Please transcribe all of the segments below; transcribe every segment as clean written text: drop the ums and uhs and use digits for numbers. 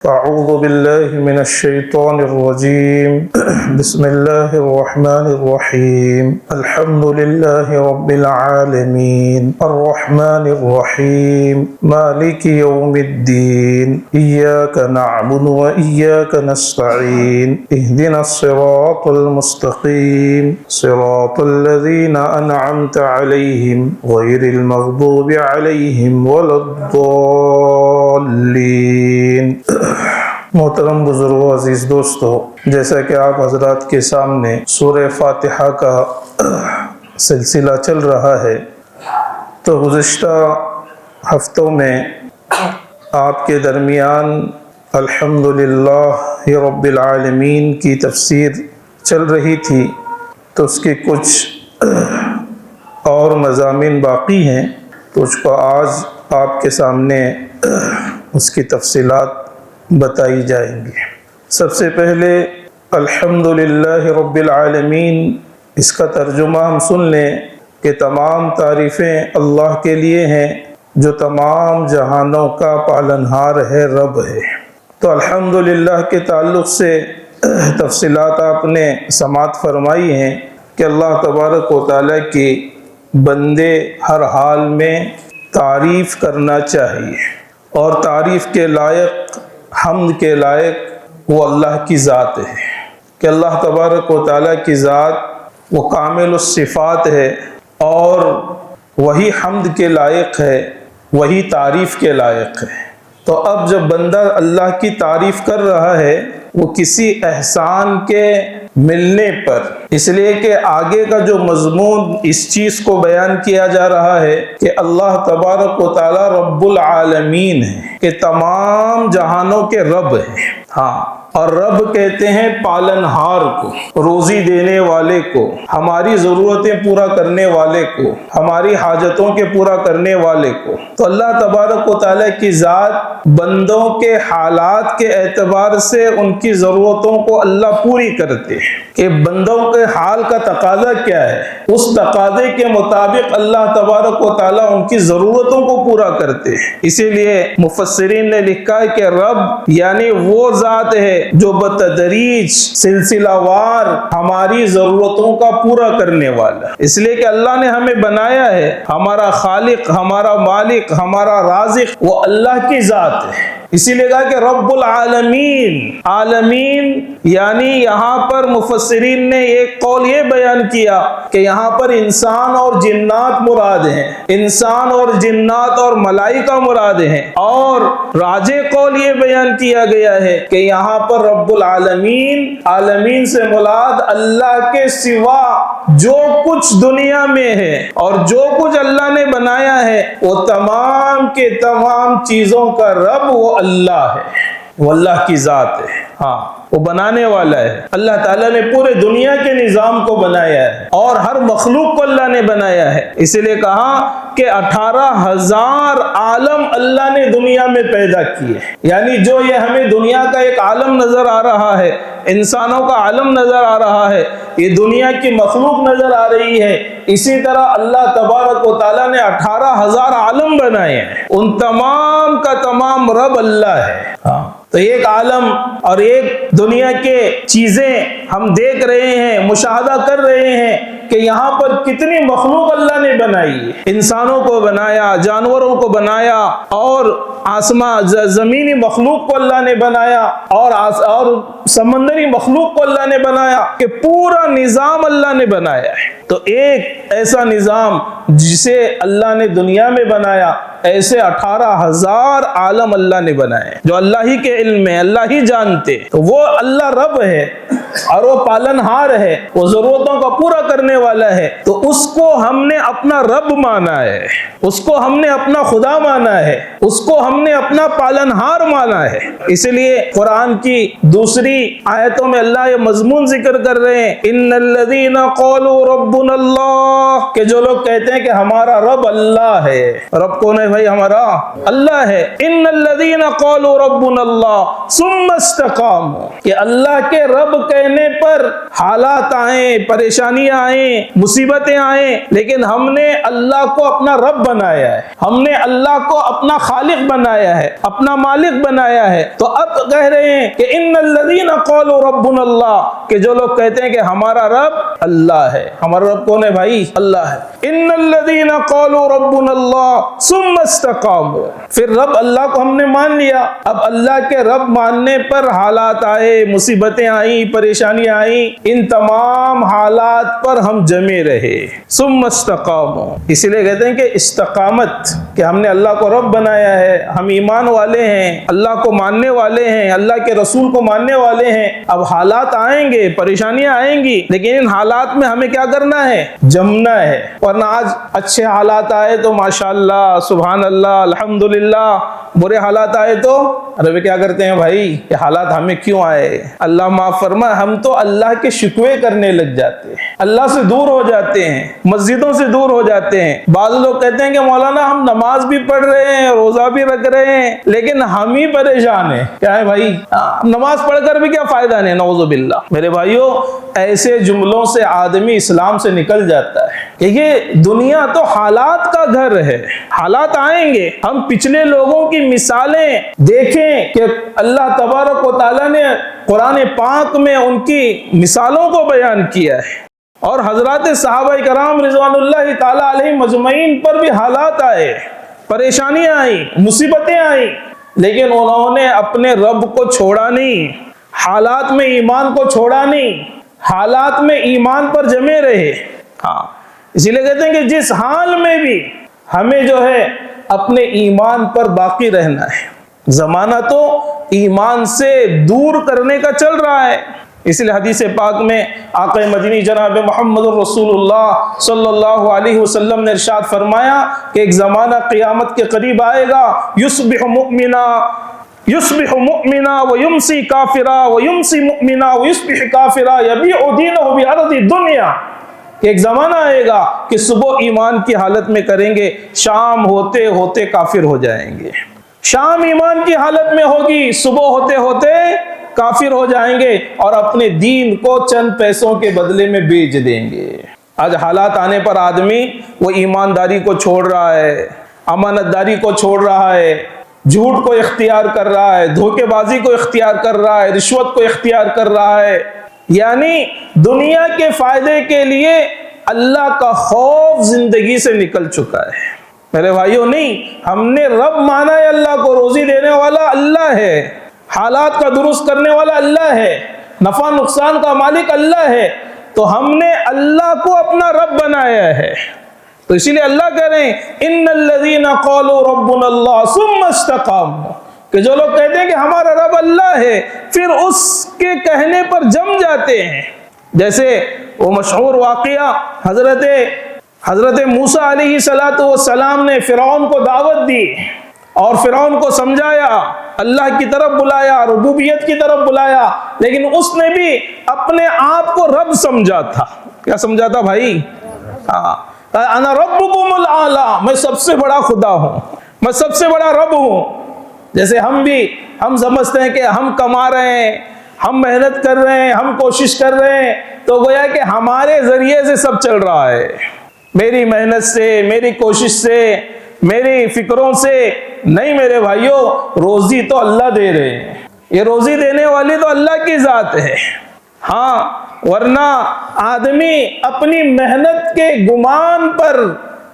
أعوذ بالله من الشيطان الرجيم بسم الله الرحمن الرحيم الحمد لله رب العالمين الرحمن الرحيم مالك يوم الدين إياك نعبد وإياك نستعين اهدنا الصراط المستقيم صراط الذين أنعمت عليهم غير المغضوب عليهم ولا الضالين۔ محترم بزرگوں، عزیز دوستو، جیسا کہ آپ حضرات کے سامنے سورہ فاتحہ کا سلسلہ چل رہا ہے، تو گزشتہ ہفتوں میں آپ کے درمیان الحمدللہ رب العالمین کی تفسیر چل رہی تھی، تو اس کے کچھ اور مضامین باقی ہیں، تو اس کو آج آپ کے سامنے اس کی تفصیلات بتائی جائیں گی۔ سب سے پہلے الحمدللہ رب العالمین، اس کا ترجمہ ہم سن لیں کہ تمام تعریفیں اللہ کے لیے ہیں جو تمام جہانوں کا پالنہار ہے، رب ہے۔ تو الحمدللہ کے تعلق سے تفصیلات آپ نے سماعت فرمائی ہیں کہ اللہ تبارک و تعالیٰ کی بندے ہر حال میں تعریف کرنا چاہیے، اور تعریف کے لائق، حمد کے لائق وہ اللہ کی ذات ہے کہ اللہ تبارک و تعالیٰ کی ذات وہ کامل الصفات ہے، اور وہی حمد کے لائق ہے، وہی تعریف کے لائق ہے۔ تو اب جب بندہ اللہ کی تعریف کر رہا ہے وہ کسی احسان کے ملنے پر، اس لیے کہ آگے کا جو مضمون اس چیز کو بیان کیا جا رہا ہے کہ اللہ تبارک و تعالی رب العالمین ہے، کہ تمام جہانوں کے رب ہے۔ ہاں، اور رب کہتے ہیں پالنہار کو، روزی دینے والے کو، ہماری ضرورتیں پورا کرنے والے کو، ہماری حاجتوں کے پورا کرنے والے کو۔ تو اللہ تبارک و تعالیٰ کی ذات بندوں کے حالات کے اعتبار سے ان کی ضرورتوں کو اللہ پوری کرتے ہیں، کہ بندوں کے حال کا تقاضا کیا ہے، اس تقاضے کے مطابق اللہ تبارک و تعالیٰ ان کی ضرورتوں کو پورا کرتے ہیں۔ اسی لیے مفسرین نے لکھا ہے کہ رب یعنی وہ ذات ہے جو بتدریج سلسلہ وار ہماری ضرورتوں کا پورا کرنے والا، اس لیے کہ اللہ نے ہمیں بنایا ہے، ہمارا خالق، ہمارا مالک، ہمارا رازق وہ اللہ کی ذات ہے۔ اسی لیے کہا کہ رب العالمین، عالمین یعنی یہاں پر مفسرین نے ایک قول یہ بیان کیا کہ یہاں پر انسان اور جنات مراد ہیں، انسان اور جنات اور ملائکہ مراد ہیں، اور راجح قول یہ بیان کیا گیا ہے کہ یہاں پر رب العالمین، عالمین سے مراد اللہ کے سوا جو کچھ دنیا میں ہے اور جو کچھ اللہ نے بنایا ہے وہ تمام کے تمام چیزوں کا رب وہ اللہ ہے، وہ اللہ کی ذات ہے۔ ہاں، وہ بنانے والا ہے۔ اللہ تعالیٰ نے پورے دنیا کے نظام کو بنایا ہے اور ہر مخلوق کو اللہ نے بنایا ہے۔ اسی لیے کہا کہ 18,000 عالم اللہ نے دنیا میں پیدا کیے، یعنی جو یہ ہمیں دنیا کا ایک عالم نظر آ رہا ہے، انسانوں کا عالم نظر آ رہا ہے، یہ دنیا کی مخلوق نظر آ رہی ہے، اسی طرح اللہ تبارک و تعالیٰ نے 18,000 عالم بنائے ہیں، ان تمام کا تمام رب اللہ ہے۔ ہاں، تو ایک عالم اور ایک دنیا کے چیزیں ہم دیکھ رہے ہیں، مشاہدہ کر رہے ہیں کہ یہاں پر کتنی مخلوق اللہ نے بنائی، انسانوں کو بنایا، جانوروں کو بنایا، اور زمینی مخلوق کو اللہ نے بنایا، اور سمندری مخلوق کو اللہ نے بنایا، کہ پورا نظام اللہ نے بنایا ہے۔ تو ایک ایسا نظام جسے اللہ نے دنیا میں بنایا، ایسے 18,000 عالم اللہ نے بنائے جو اللہ ہی کے علم میں، اللہ ہی جانتے۔ تو وہ اللہ رب ہے اور وہ پالنہار ہے، وہ ضرورتوں کا پورا کرنے والا ہے، تو اس کو ہم نے اپنا رب مانا ہے، اس کو ہم نے اپنا خدا مانا ہے، اس کو ہم نے اپنا پالنہار مانا ہے۔ اس لیے قرآن کی دوسری آیتوں میں اللہ یہ مضمون ذکر کر رہے ہیں، ان الذین قالوا ربنا اللہ، کہ جو لوگ کہتے ہیں کہ ہمارا رب اللہ ہے۔ رب کون ہے بھائی ہمارا؟ اللہ ہے۔ ان الذین قالوا ربنا اللہ ثم استقاموا، کہ اللہ کے رب کہنے پر حالات آئیں، پریشانیاں آئیں، مصیبتیں آئیں، لیکن ہم نے اللہ کو اپنا رب بنایا ہے، ہم نے اللہ کو اپنا خالق بنایا ہے، اپنا مالک بنایا ہے، تو اب کہہ رہے ہیں کہ ان الذین قالوا ربنا اللہ، کہ جو لوگ کہتے ہیں کہ ہمارا رب اللہ ہے۔ ہمارا رب کون ہے بھائی؟ اللہ ہے۔ ان الذین قالوا ربنا اللہ ثم استقاموا، پھر رب اللہ کو ہم نے مان لیا، اب اللہ کے رب ماننے پر حالات آئے، مصیبتیں آئیں، پریشانیاں آئیں، ان تمام حالات پر ہم جمے رہے۔ ثم استقاموا، اسی لیے کہتے ہیں کہ استقامت، کہ ہم نے اللہ کو رب بنایا ہے، ہم ایمان والے ہیں، اللہ کو ماننے والے ہیں، اللہ کے رسول کو ماننے والے ہیں۔ اب حالات آئیں گے، پریشانیاں آئیں گی، لیکن ان حالات میں ہمیں کیا کرنا ہے؟ جمنا ہے۔ ورنہ آج اچھے حالات آئے تو ماشاءاللہ، سبحان اللہ، الحمدللہ، برے حالات آئے تو ارے کیا کرتے ہیں بھائی، یہ حالات ہمیں کیوں آئے؟ اللہ معاف فرمائے، ہم تو اللہ کے شکوے کرنے لگ جاتے ہیں، اللہ سے دور ہو جاتے ہیں، مسجدوں سے دور ہو جاتے ہیں۔ بعض لوگ کہتے ہیں کہ مولانا ہم نماز بھی پڑھ رہے ہیں، روزہ بھی رکھ رہے ہیں، لیکن ہم ہی پریشان ہیں۔ کیا ہے بھائی؟ نماز پڑھ کر بھی کیا فائدہ نہیں، نعوذ باللہ۔ میرے بھائیوں، ایسے جملوں سے آدمی اسلام سے نکل جاتا ہے کہ یہ دنیا تو حالات کا گھر ہے، حالات آئیں گے۔ ہم پچھلے لوگوں کی مثالیں دیکھیں کہ اللہ تبارک و تعالیٰ نے قرآن پاک میں ان کی مثالوں کو بیان کیا ہے، اور حضرات صحابہ کرام رضوان اللہ تعالیٰ علیہ مجمعین پر بھی حالات آئے، پریشانیاں آئیں، مصیبتیں آئیں، لیکن انہوں نے اپنے رب کو چھوڑا نہیں، حالات میں ایمان کو چھوڑا نہیں، حالات میں ایمان پر جمے رہے۔ ہاں، اسی لیے کہتے ہیں کہ جس حال میں بھی ہمیں جو ہے اپنے ایمان پر باقی رہنا ہے۔ زمانہ تو ایمان سے دور کرنے کا چل رہا ہے، اس لیے حدیث پاک میں آقا مدنی جناب محمد رسول اللہ صلی اللہ علیہ وسلم نے ارشاد فرمایا کہ ایک زمانہ قیامت کے قریب آئے گا، یصبح مؤمنا ویمسی کافرا ویمسی مؤمنا ویصبح کافرا یبیع دینہ بعرض الدنیا، کہ ایک زمانہ آئے گا کہ صبح ایمان کی حالت میں کریں گے، شام ہوتے ہوتے کافر ہو جائیں گے، شام ایمان کی حالت میں ہوگی، صبح ہوتے ہوتے کافر ہو جائیں گے، اور اپنے دین کو چند پیسوں کے بدلے میں بیچ دیں گے۔ آج حالات آنے پر آدمی وہ ایمانداری کو چھوڑ رہا ہے، امانت داری کو چھوڑ رہا ہے، جھوٹ کو اختیار کر رہا ہے، دھوکے بازی کو اختیار کر رہا ہے، رشوت کو اختیار کر رہا ہے، یعنی دنیا کے فائدے کے لیے اللہ کا خوف زندگی سے نکل چکا ہے۔ میرے بھائیوں، نہیں، ہم نے رب مانا ہے اللہ کو، روزی دینے والا اللہ ہے، حالات کا درست کرنے والا اللہ ہے، نفع نقصان کا مالک اللہ ہے، تو ہم نے اللہ کو اپنا رب بنایا ہے۔ تو اسی لیے اللہ کہہ رہے ہیں ان الذین قالوا ربنا اللہ ثم استقاموا، کہ جو لوگ کہتے ہیں کہ ہمارا رب اللہ ہے، پھر اس کے کہنے پر جم جاتے ہیں۔ جیسے وہ مشہور واقعہ حضرت موسیٰ علیہ السلام نے فرعون کو دعوت دی اور فرعون کو سمجھایا، اللہ کی طرف بلایا، ربوبیت کی طرف بلایا، لیکن اس نے بھی اپنے آپ کو رب سمجھا تھا۔ کیا سمجھا تھا بھائی؟ انا ربکم الاعلی، میں سب سے بڑا خدا ہوں، میں سب سے بڑا رب ہوں۔ جیسے ہم سمجھتے ہیں کہ ہم کما رہے ہیں، ہم محنت کر رہے ہیں، ہم کوشش کر رہے ہیں، تو گویا کہ ہمارے ذریعے سے سب چل رہا ہے، میری محنت سے، میری کوشش سے، میری فکروں سے نہیں۔ میرے بھائیوں، روزی تو اللہ دے رہے ہیں، یہ روزی دینے والی تو اللہ کی ذات ہے۔ ہاں، ورنہ آدمی اپنی محنت کے گمان پر،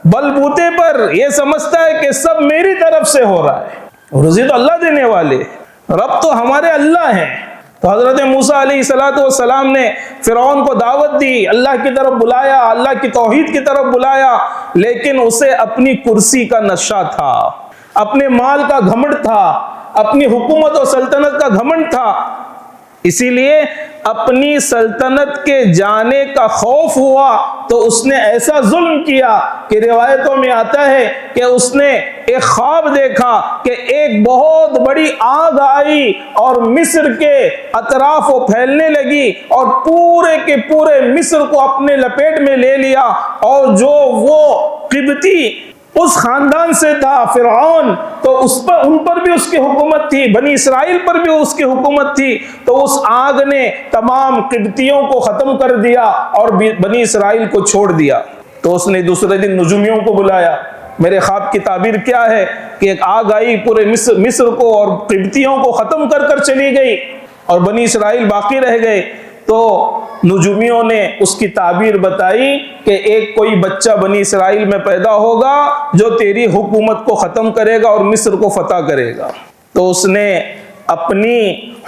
بلبوتے پر یہ سمجھتا ہے کہ سب میری طرف سے ہو رہا ہے۔ روزی تو اللہ دینے والے، رب تو ہمارے اللہ ہیں۔ تو حضرت موسیٰ علیہ السلام نے فرعون کو دعوت دی، اللہ کی طرف بلایا، اللہ کی توحید کی طرف بلایا، لیکن اسے اپنی کرسی کا نشہ تھا، اپنے مال کا گھمنڈ تھا، اپنی حکومت و سلطنت کا گھمنڈ تھا، اسی لیے اپنی سلطنت کے جانے کا خوف ہوا تو اس نے ایسا ظلم کیا کہ روایتوں میں آتا ہے کہ اس نے ایک خواب دیکھا کہ ایک بہت بڑی آگ آئی اور مصر کے اطراف وہ پھیلنے لگی اور پورے کے پورے مصر کو اپنے لپیٹ میں لے لیا، اور جو وہ قبطی اس خاندان سے تھا فرعون، تو ان پر بھی اس کی حکومت تھی، بنی اسرائیل پر بھی اس کی حکومت تھی، تو اس آگ نے تمام قبطیوں کو ختم کر دیا اور بنی اسرائیل کو چھوڑ دیا۔ تو اس نے دوسرے دن نجومیوں کو بلایا، میرے خواب کی تعبیر کیا ہے کہ ایک آگ آئی، پورے مصر کو اور قبطیوں کو ختم کر کر چلی گئی اور بنی اسرائیل باقی رہ گئے۔ تو نجومیوں نے اس کی تعبیر بتائی کہ ایک کوئی بچہ بنی اسرائیل میں پیدا ہوگا جو تیری حکومت کو ختم کرے گا اور مصر کو فتح کرے گا۔ تو اس نے اپنی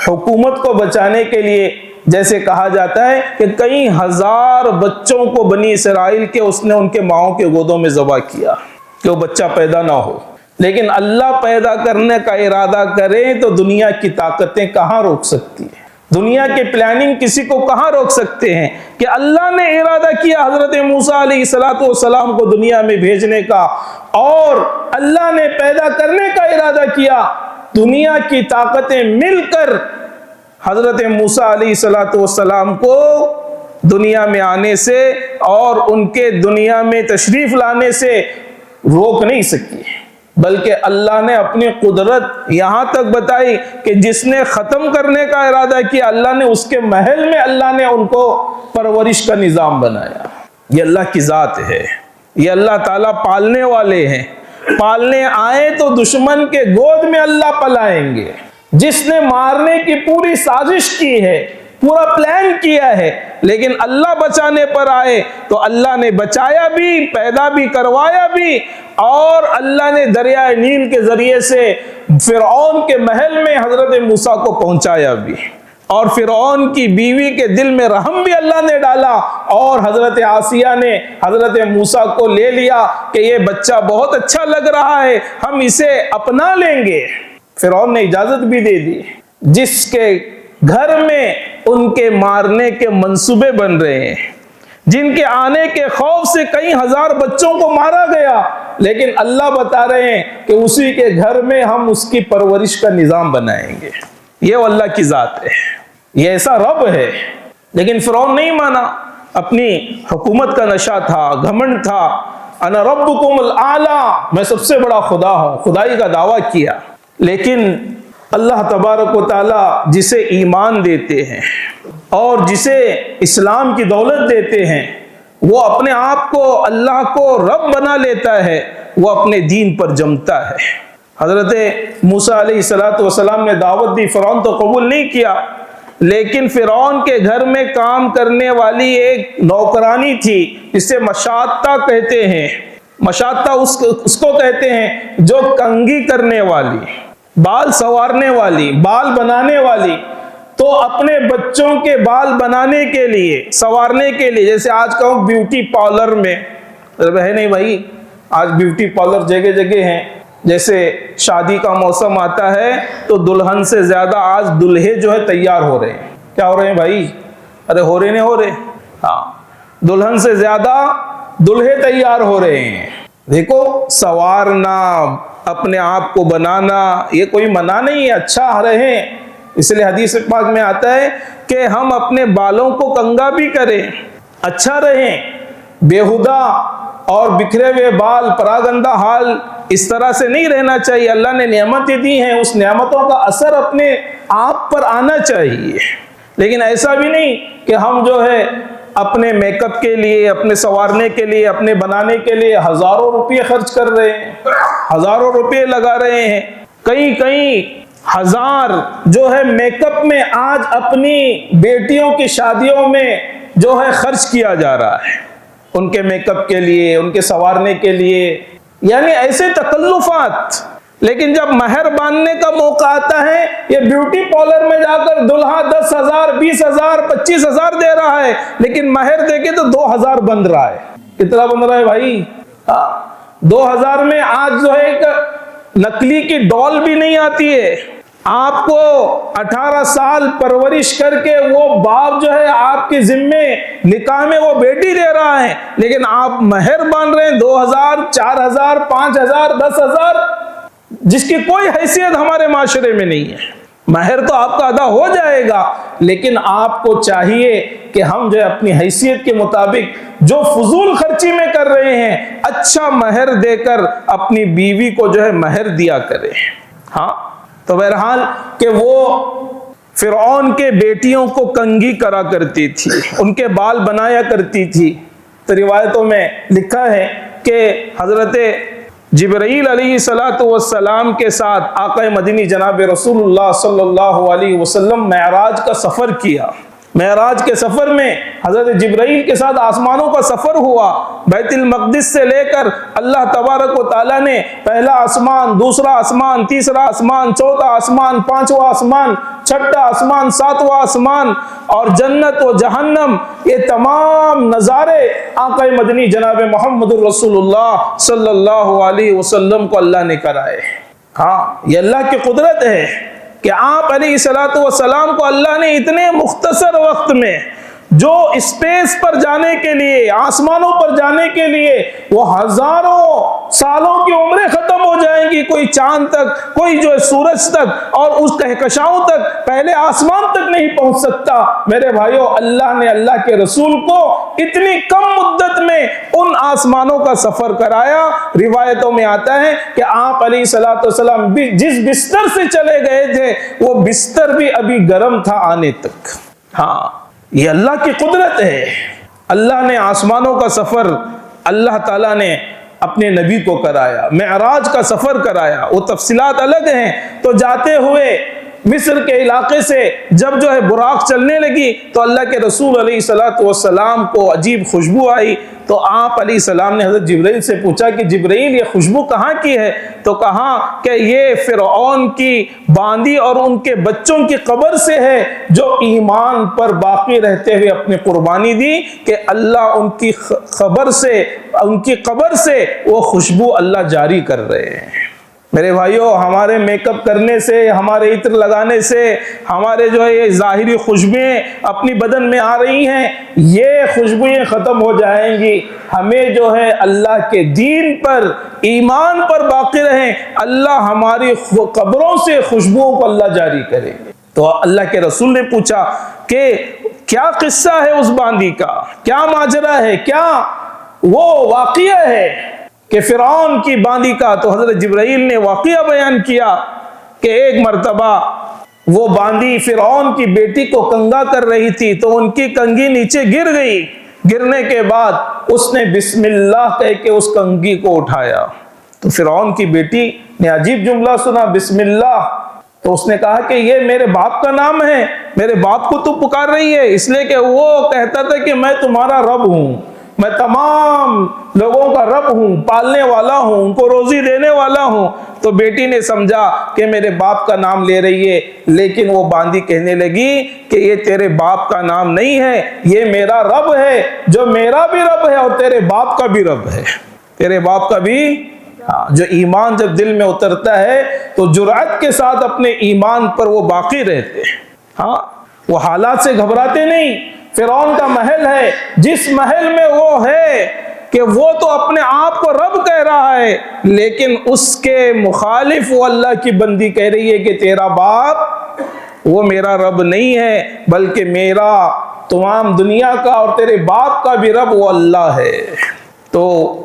حکومت کو بچانے کے لیے، جیسے کہا جاتا ہے کہ کئی ہزار بچوں کو بنی اسرائیل کے اس نے ان کے ماؤں کے گودوں میں ذبح کیا کہ وہ بچہ پیدا نہ ہو۔ لیکن اللہ پیدا کرنے کا ارادہ کرے تو دنیا کی طاقتیں کہاں روک سکتی ہیں؟ دنیا کی پلاننگ کسی کو کہاں روک سکتے ہیں؟ کہ اللہ نے ارادہ کیا حضرت موسیٰ علیہ السلام کو دنیا میں بھیجنے کا، اور اللہ نے پیدا کرنے کا ارادہ کیا، دنیا کی طاقتیں مل کر حضرت موسیٰ علیہ السلام کو دنیا میں آنے سے اور ان کے دنیا میں تشریف لانے سے روک نہیں سکی، بلکہ اللہ نے اپنی قدرت یہاں تک بتائی کہ جس نے ختم کرنے کا ارادہ کیا، اللہ نے اس کے محل میں اللہ نے ان کو پرورش کا نظام بنایا۔ یہ اللہ کی ذات ہے، یہ اللہ تعالیٰ پالنے والے ہیں، پالنے آئے تو دشمن کے گود میں اللہ پلائیں گے۔ جس نے مارنے کی پوری سازش کی ہے، پورا پلان کیا ہے، لیکن اللہ بچانے پر آئے تو اللہ نے بچایا بھی، پیدا بھی کروایا بھی، اور اللہ نے دریائے نیل کے ذریعے سے فرعون کے محل میں حضرت موسیٰ کو پہنچایا بھی، اور فرعون کی بیوی کے دل میں رحم بھی اللہ نے ڈالا، اور حضرت آسیہ نے حضرت موسیٰ کو لے لیا کہ یہ بچہ بہت اچھا لگ رہا ہے، ہم اسے اپنا لیں گے۔ فرعون نے اجازت بھی دے دی۔ جس کے گھر میں ان کے مارنے کے منصوبے بن رہے ہیں، جن کے آنے کے خوف سے کئی ہزار بچوں کو مارا گیا، لیکن اللہ بتا رہے ہیں کہ اسی کے گھر میں ہم اس کی پرورش کا نظام بنائیں گے۔ یہ اللہ کی ذات ہے، یہ ایسا رب ہے۔ لیکن فرعون نہیں مانا، اپنی حکومت کا نشہ تھا، گھمنڈ تھا، انا ربکم الاعلی، میں سب سے بڑا خدا ہوں، خدائی کا دعویٰ کیا۔ لیکن اللہ تبارک و تعالی جسے ایمان دیتے ہیں اور جسے اسلام کی دولت دیتے ہیں، وہ اپنے آپ کو اللہ کو رب بنا لیتا ہے، وہ اپنے دین پر جمتا ہے۔ حضرت موسیٰ علیہ السلام نے دعوت دی، فرعون تو قبول نہیں کیا، لیکن فرعون کے گھر میں کام کرنے والی ایک نوکرانی تھی جسے مشاطہ کہتے ہیں۔ مشاطہ اس کو کہتے ہیں جو کنگھی کرنے والی، بال سنوارنے والی، بال بنانے والی۔ تو اپنے بچوں کے بال بنانے کے لیے، سنوارنے کے لیے، جیسے آج کہوں بیوٹی پارلر میں ہے نہیں بھائی، آج بیوٹی پارلر جگہ جگہ ہیں۔ جیسے شادی کا موسم آتا ہے تو دلہن سے زیادہ آج دلہے جو ہے تیار ہو رہے ہیں۔ کیا ہو رہے ہیں بھائی؟ ارے ہو رہے نہیں ہو رہے؟ ہاں، دلہن سے زیادہ دلہے تیار ہو رہے ہیں۔ دیکھو، سنوارنا، اپنے آپ کو بنانا، یہ کوئی منع نہیں ہے، اچھا رہیں۔ اس لیے حدیث پاک میں آتا ہے کہ ہم اپنے بالوں کو کنگا بھی کریں، اچھا رہیں۔ بےہودہ اور بکھرے ہوئے بال، پراگندہ حال، اس طرح سے نہیں رہنا چاہیے۔ اللہ نے نعمتیں دی ہیں، اس نعمتوں کا اثر اپنے آپ پر آنا چاہیے۔ لیکن ایسا بھی نہیں کہ ہم جو ہے اپنے میک اپ کے لیے، اپنے سنوارنے کے لیے، اپنے بنانے کے لیے ہزاروں روپے خرچ کر رہے ہیں، ہزاروں روپے لگا رہے ہیں۔ کئی ہزار جو ہے میک اپ میں آج اپنی بیٹیوں کی شادیوں میں جو ہے خرچ کیا جا رہا ہے، ان کے میک اپ کے لیے، ان کے سنوارنے کے لیے، یعنی ایسے تکلفات۔ لیکن جب مہر باندھنے کا موقع آتا ہے، یہ بیوٹی پارلر میں جا کر دلہا 10,000 20,000 25,000 دے رہا ہے، لیکن مہر دے کے تو 2,000 بن رہا ہے۔ کتنا بن رہا ہے بھائی؟ 2,000 میں آج جو ہے ایک نکلی کی ڈال بھی نہیں آتی ہے۔ آپ کو 18 سال پرورش کر کے وہ باپ جو ہے آپ کے ذمے نکاح میں وہ بیٹی دے رہا ہے، لیکن آپ مہر باندھ رہے ہیں 2,000 4,000 5,000 10,000، جس کی کوئی حیثیت ہمارے معاشرے میں نہیں ہے۔ مہر تو آپ کا ادا ہو جائے گا، لیکن آپ کو چاہیے کہ ہم جو ہے اپنی حیثیت کے مطابق جو فضول خرچی میں کر رہے ہیں، اچھا مہر دے کر اپنی بیوی کو جو ہے مہر دیا کریں۔ ہاں تو بہرحال کہ وہ فرعون کے بیٹیوں کو کنگھی کرا کرتی تھی، ان کے بال بنایا کرتی تھی۔ تو روایتوں میں لکھا ہے کہ حضرت جبرائیل علیہ السلام کے ساتھ آقا مدنی جناب رسول اللہ صلی اللہ علیہ وسلم معراج کا سفر کیا۔ معراج کے سفر میں حضرت جبرائیل کے ساتھ آسمانوں کا سفر ہوا۔ بیت المقدس سے لے کر اللہ تبارک و تعالیٰ نے پہلا آسمان، دوسرا آسمان، تیسرا آسمان، چوتھا آسمان، پانچواں آسمان، چھٹا آسمان، ساتواں آسمان اور جنت و جہنم، یہ تمام نظارے آقا مدنی جناب محمد الرسول اللہ صلی اللہ علیہ وسلم کو اللہ نے کرائے۔ ہاں یہ اللہ کی قدرت ہے کہ آپ علیہ السلام کو اللہ نے اتنے مختصر وقت میں جو اسپیس پر جانے کے لیے، آسمانوں پر جانے کے لیے وہ ہزاروں سالوں کی عمریں ختم ہو جائیں گی، کوئی چاند تک، کوئی جو ہے سورج تک اور اس کہکشاؤں تک، پہلے آسمان تک نہیں پہنچ سکتا۔ میرے بھائیو، اللہ نے اللہ کے رسول کو اتنی کم مدت میں ان آسمانوں کا سفر کرایا۔ روایتوں میں آتا ہے کہ آپ علیہ السلام جس بستر سے چلے گئے تھے وہ بستر بھی ابھی گرم تھا آنے تک۔ ہاں یہ اللہ کی قدرت ہے۔ اللہ نے آسمانوں کا سفر اللہ تعالیٰ نے اپنے نبی کو کرایا، معراج کا سفر کرایا، وہ تفصیلات الگ ہیں۔ تو جاتے ہوئے مصر کے علاقے سے جب جو ہے براق چلنے لگی تو اللہ کے رسول علیہ السلام کو عجیب خوشبو آئی۔ تو آپ علیہ السلام نے حضرت جبرائیل سے پوچھا کہ جبرائیل یہ خوشبو کہاں کی ہے؟ تو کہا کہ یہ فرعون کی باندی اور ان کے بچوں کی قبر سے ہے، جو ایمان پر باقی رہتے ہوئے اپنی قربانی دی کہ اللہ ان کی خبر سے، ان کی قبر سے وہ خوشبو اللہ جاری کر رہے ہیں۔ میرے بھائیوں، ہمارے میک اپ کرنے سے، ہمارے عطر لگانے سے، ہمارے جو ہے یہ ظاہری خوشبوئیں اپنی بدن میں آ رہی ہیں، یہ خوشبوئیں ختم ہو جائیں گی۔ ہمیں جو ہے اللہ کے دین پر، ایمان پر باقی رہیں، اللہ ہماری قبروں سے خوشبوؤں کو اللہ جاری کرے گے۔ تو اللہ کے رسول نے پوچھا کہ کیا قصہ ہے اس باندی کا، کیا ماجرا ہے، کیا وہ واقعہ ہے کہ فرعون کی باندی کا؟ تو حضرت جبرائیل نے واقعہ بیان کیا کہ ایک مرتبہ وہ باندی فرعون کی بیٹی کو کنگا کر رہی تھی تو ان کی کنگھی نیچے گر گئی۔ گرنے کے بعد اس نے بسم اللہ کہہ کے اس کنگھی کو اٹھایا۔ تو فرعون کی بیٹی نے عجیب جملہ سنا، بسم اللہ۔ تو اس نے کہا کہ یہ میرے باپ کا نام ہے، میرے باپ کو تو پکار رہی ہے؟ اس لیے کہ وہ کہتا تھا کہ میں تمہارا رب ہوں، میں تمام لوگوں کا رب ہوں، پالنے والا ہوں، ان کو روزی دینے والا ہوں۔ تو بیٹی نے سمجھا کہ میرے باپ کا نام لے رہی ہے، لیکن وہ باندی کہنے لگی کہ یہ تیرے باپ کا نام نہیں ہے، یہ میرا رب ہے، جو میرا بھی رب ہے اور تیرے باپ کا بھی رب ہے، تیرے باپ کا بھی۔ جو ایمان جب دل میں اترتا ہے تو جرأت کے ساتھ اپنے ایمان پر وہ باقی رہتے ہیں۔ ہاں وہ حالات سے گھبراتے نہیں۔ فرعون کا محل ہے، جس محل میں وہ ہے کہ وہ تو اپنے آپ کو رب کہہ رہا ہے، لیکن اس کے مخالف وہ اللہ کی بندی کہہ رہی ہے کہ تیرا باپ وہ میرا رب نہیں ہے، بلکہ میرا تمام دنیا کا اور تیرے باپ کا بھی رب وہ اللہ ہے۔ تو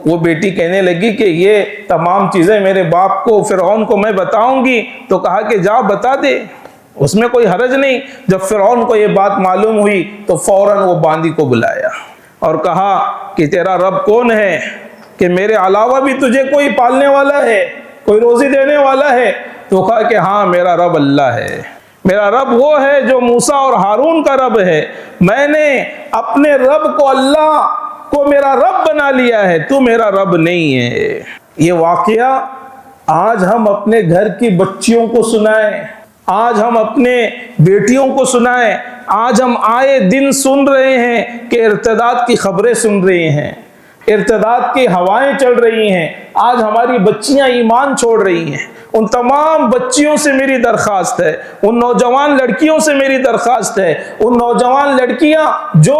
وہ بیٹی کہنے لگی کہ یہ تمام چیزیں میرے باپ کو، فرعون کو میں بتاؤں گی۔ تو کہا کہ جا بتا دے، اس میں کوئی حرج نہیں۔ جب فرعون کو یہ بات معلوم ہوئی تو فوراً وہ باندی کو بلایا اور کہا کہ تیرا رب کون ہے، کہ میرے علاوہ بھی تجھے کوئی پالنے والا ہے، کوئی روزی دینے والا ہے؟ تو کہا کہ ہاں میرا رب اللہ ہے، میرا رب وہ ہے جو موسیٰ اور ہارون کا رب ہے۔ میں نے اپنے رب کو، اللہ کو میرا رب بنا لیا ہے، تو میرا رب نہیں ہے۔ یہ واقعہ آج ہم اپنے گھر کی بچیوں کو سنائیں، آج ہم اپنے بیٹیوں کو سنائیں، آج ہم آئے دن سن رہے ہیں کہ ارتداد کی خبریں سن رہے ہیں، ارتداد کی ہوائیں چل رہی ہیں، آج ہماری بچیاں ایمان چھوڑ رہی ہیں۔ ان تمام بچیوں سے میری درخواست ہے، ان نوجوان لڑکیوں سے میری درخواست ہے، ان نوجوان لڑکیاں جو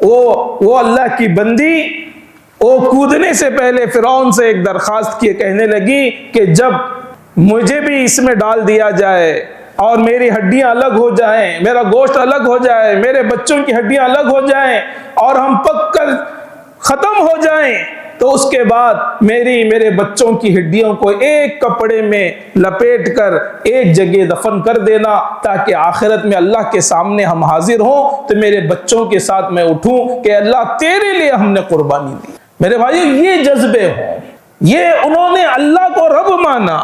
وہ اللہ کی بندی وہ کودنے سے پہلے فرعون سے ایک درخواست کی، کہنے لگی کہ جب مجھے بھی اس میں ڈال دیا جائے اور میری ہڈیاں الگ ہو جائیں، میرا گوشت الگ ہو جائے، میرے بچوں کی ہڈیاں الگ ہو جائیں اور ہم پک کر ختم ہو جائیں، تو اس کے بعد میرے بچوں کی ہڈیوں کو ایک کپڑے میں لپیٹ کر ایک جگہ دفن کر دینا، تاکہ آخرت میں اللہ کے سامنے ہم حاضر ہوں تو میرے بچوں کے ساتھ میں اٹھوں کہ اللہ تیرے لیے ہم نے قربانی دی۔ میرے بھائیو، یہ جذبے ہوں، یہ انہوں نے اللہ کو رب مانا۔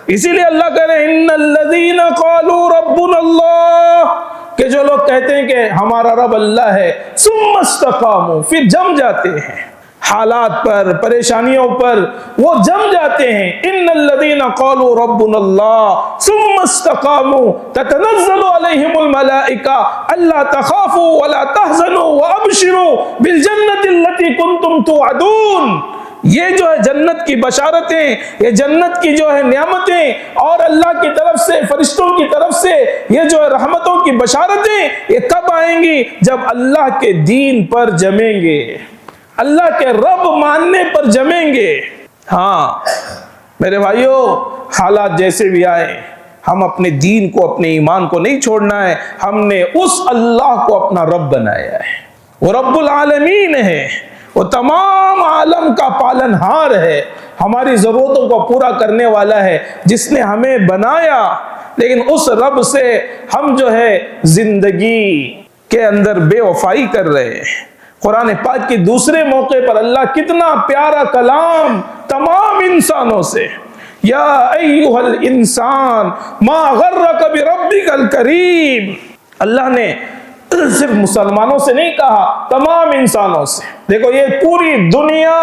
اسی لیے اللہ کہہ رہے ہیں ان الذین قالوا ربنا اللہ، کہ جو لوگ کہتے ہیں کہ ہمارا رب اللہ ہے، ثم استقاموا، پھر جم جاتے ہیں حالات پر، پریشانیوں پر وہ جم جاتے ہیں۔ ان الذین قالوا ربنا اللہ ثم استقاموا تتنزل علیہم الملائکہ الا تخافوا ولا تحزنوا وابشروا بالجنۃ التي کنتم توعدون۔ یہ جو ہے جنت کی بشارتیں، یہ جنت کی جو ہے نعمتیں اور اللہ کی طرف سے، فرشتوں کی طرف سے یہ جو ہے رحمتوں کی بشارتیں، یہ کب آئیں گی؟ جب اللہ کے دین پر جمیں گے، اللہ کے رب ماننے پر جمیں گے۔ ہاں میرے بھائیو، حالات جیسے بھی آئے ہم اپنے دین کو، اپنے ایمان کو نہیں چھوڑنا ہے۔ ہم نے اس اللہ کو اپنا رب بنایا ہے، وہ رب العالمین ہے، وہ تمام عالم کا پالنہار ہے، ہماری ضرورتوں کو پورا کرنے والا ہے، جس نے ہمیں بنایا۔ لیکن اس رب سے ہم جو ہے زندگی کے اندر بے وفائی کر رہے ہیں۔ قرآن پاک کی دوسرے موقع پر اللہ کتنا پیارا کلام تمام انسانوں سے، یا ایھا الانسان ما غرک بربک الکریم، اللہ نے صرف مسلمانوں سے نہیں کہا، تمام انسانوں سے۔ دیکھو یہ پوری دنیا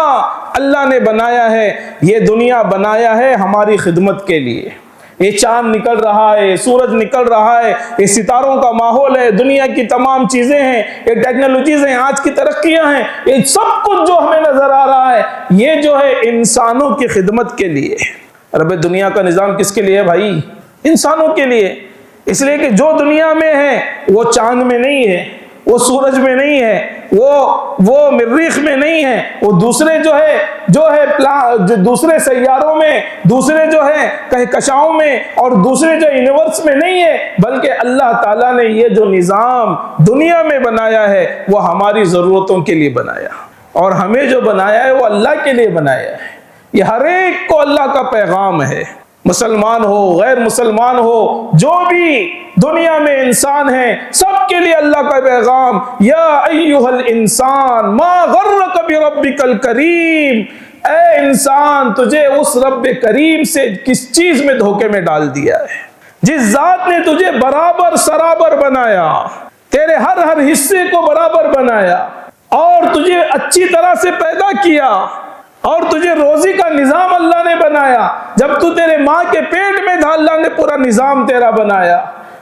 اللہ نے بنایا ہے، یہ دنیا بنایا ہے ہماری خدمت کے لیے۔ یہ چاند نکل رہا ہے، سورج نکل رہا ہے، یہ ستاروں کا ماحول ہے، دنیا کی تمام چیزیں ہیں، یہ ٹیکنالوجیز ہیں، آج کی ترقیاں ہیں، یہ سب کچھ جو ہمیں نظر آ رہا ہے یہ جو ہے انسانوں کی خدمت کے لیے۔ رب دنیا کا نظام کس کے لیے ہے بھائی؟ انسانوں کے لیے۔ اس لیے کہ جو دنیا میں ہے وہ چاند میں نہیں ہے، وہ سورج میں نہیں ہے، وہ مریخ میں نہیں ہے، وہ دوسرے جو ہے دوسرے سیاروں میں، دوسرے جو ہے کہکشاؤں میں اور دوسرے جو یونیورس میں نہیں ہے، بلکہ اللہ تعالیٰ نے یہ جو نظام دنیا میں بنایا ہے وہ ہماری ضرورتوں کے لیے بنایا، اور ہمیں جو بنایا ہے وہ اللہ کے لیے بنایا ہے۔ یہ ہر ایک کو اللہ کا پیغام ہے، مسلمان ہو غیر مسلمان ہو، جو بھی دنیا میں انسان ہیں سب کے لیے اللہ کا پیغام، یا ایھا الانسان ما غرک بربک الکریم، اے انسان تجھے اس رب کریم سے کس چیز میں دھوکے میں ڈال دیا ہے، جس ذات نے تجھے برابر سرابر بنایا، تیرے ہر حصے کو برابر بنایا اور تجھے اچھی طرح سے پیدا کیا، اور تجھے روزی کا نظام اللہ نے بنایا۔ جب تو تیرے ماں کے پیٹ میں تھا اللہ نے پورا نظام تیرا بنایا،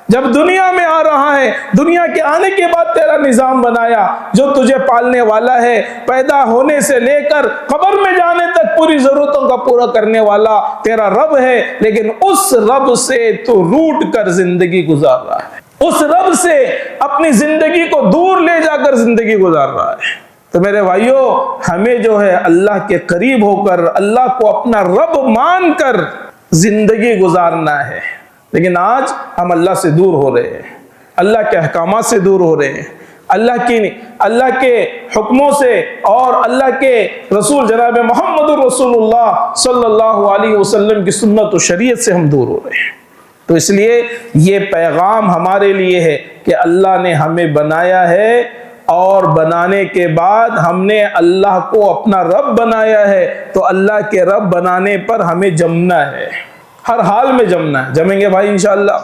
جب دنیا میں آ رہا ہے دنیا کے آنے کے بعد تیرا نظام بنایا، جو تجھے پالنے والا ہے، پیدا ہونے سے لے کر قبر میں جانے تک پوری ضرورتوں کا پورا کرنے والا تیرا رب ہے۔ لیکن اس رب سے تو روٹ کر زندگی گزار رہا ہے، اس رب سے اپنی زندگی کو دور لے جا کر زندگی گزار رہا ہے۔ تو میرے بھائیوں، ہمیں جو ہے اللہ کے قریب ہو کر، اللہ کو اپنا رب مان کر زندگی گزارنا ہے۔ لیکن آج ہم اللہ سے دور ہو رہے ہیں، اللہ کے احکامات سے دور ہو رہے ہیں، اللہ کے حکموں سے اور اللہ کے رسول جناب محمد رسول اللہ صلی اللہ علیہ وسلم کی سنت و شریعت سے ہم دور ہو رہے ہیں۔ تو اس لیے یہ پیغام ہمارے لیے ہے کہ اللہ نے ہمیں بنایا ہے، اور بنانے کے بعد ہم نے اللہ کو اپنا رب بنایا ہے، تو اللہ کے رب بنانے پر ہمیں جمنا ہے، ہر حال میں جمنا ہے۔ جمیں گے بھائی انشاءاللہ۔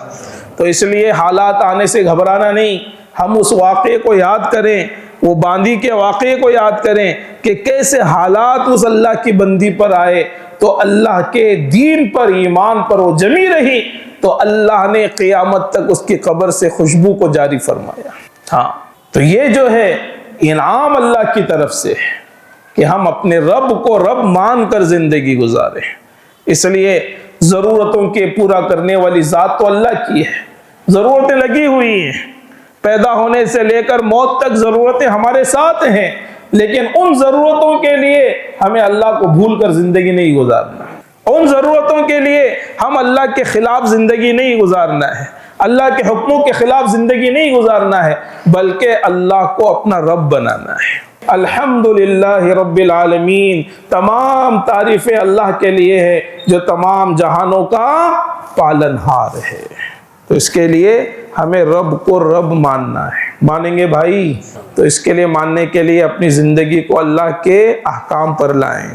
تو اس لیے حالات آنے سے گھبرانا نہیں، ہم اس واقعے کو یاد کریں، وہ باندی کے واقعے کو یاد کریں کہ کیسے حالات اس اللہ کی بندی پر آئے، تو اللہ کے دین پر، ایمان پر وہ جمی رہی، تو اللہ نے قیامت تک اس کی قبر سے خوشبو کو جاری فرمایا۔ ہاں، تو یہ جو ہے انعام اللہ کی طرف سے ہے کہ ہم اپنے رب کو رب مان کر زندگی گزاریں۔ اس لیے ضرورتوں کے پورا کرنے والی ذات تو اللہ کی ہے، ضرورتیں لگی ہوئی ہیں، پیدا ہونے سے لے کر موت تک ضرورتیں ہمارے ساتھ ہیں، لیکن ان ضرورتوں کے لیے ہمیں اللہ کو بھول کر زندگی نہیں گزارنا، ان ضرورتوں کے لیے ہم اللہ کے خلاف زندگی نہیں گزارنا ہے، اللہ کے حکموں کے خلاف زندگی نہیں گزارنا ہے، بلکہ اللہ کو اپنا رب بنانا ہے۔ الحمدللہ رب العالمین، تمام تعریفیں اللہ کے لیے ہے جو تمام جہانوں کا پالنہار ہے۔ تو اس کے لیے ہمیں رب کو رب ماننا ہے۔ مانیں گے بھائی؟ تو اس کے لیے ماننے کے لیے اپنی زندگی کو اللہ کے احکام پر لائیں،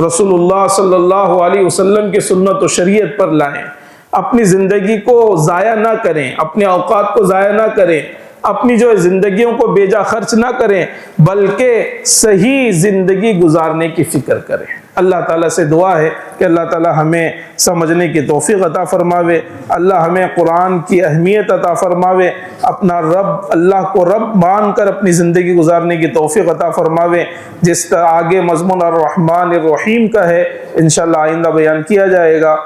رسول اللہ صلی اللہ علیہ وسلم کی سنت و شریعت پر لائیں، اپنی زندگی کو ضائع نہ کریں، اپنے اوقات کو ضائع نہ کریں، اپنی جو زندگیوں کو بے جا خرچ نہ کریں، بلکہ صحیح زندگی گزارنے کی فکر کریں۔ اللہ تعالیٰ سے دعا ہے کہ اللہ تعالیٰ ہمیں سمجھنے کی توفیق عطا فرماوے، اللہ ہمیں قرآن کی اہمیت عطا فرماوے، اپنا رب اللہ کو رب مان کر اپنی زندگی گزارنے کی توفیق عطا فرماوے۔ جس طرح آگے مضمون الرحمن الرحیم کا ہے، انشاءاللہ آئندہ بیان کیا جائے گا۔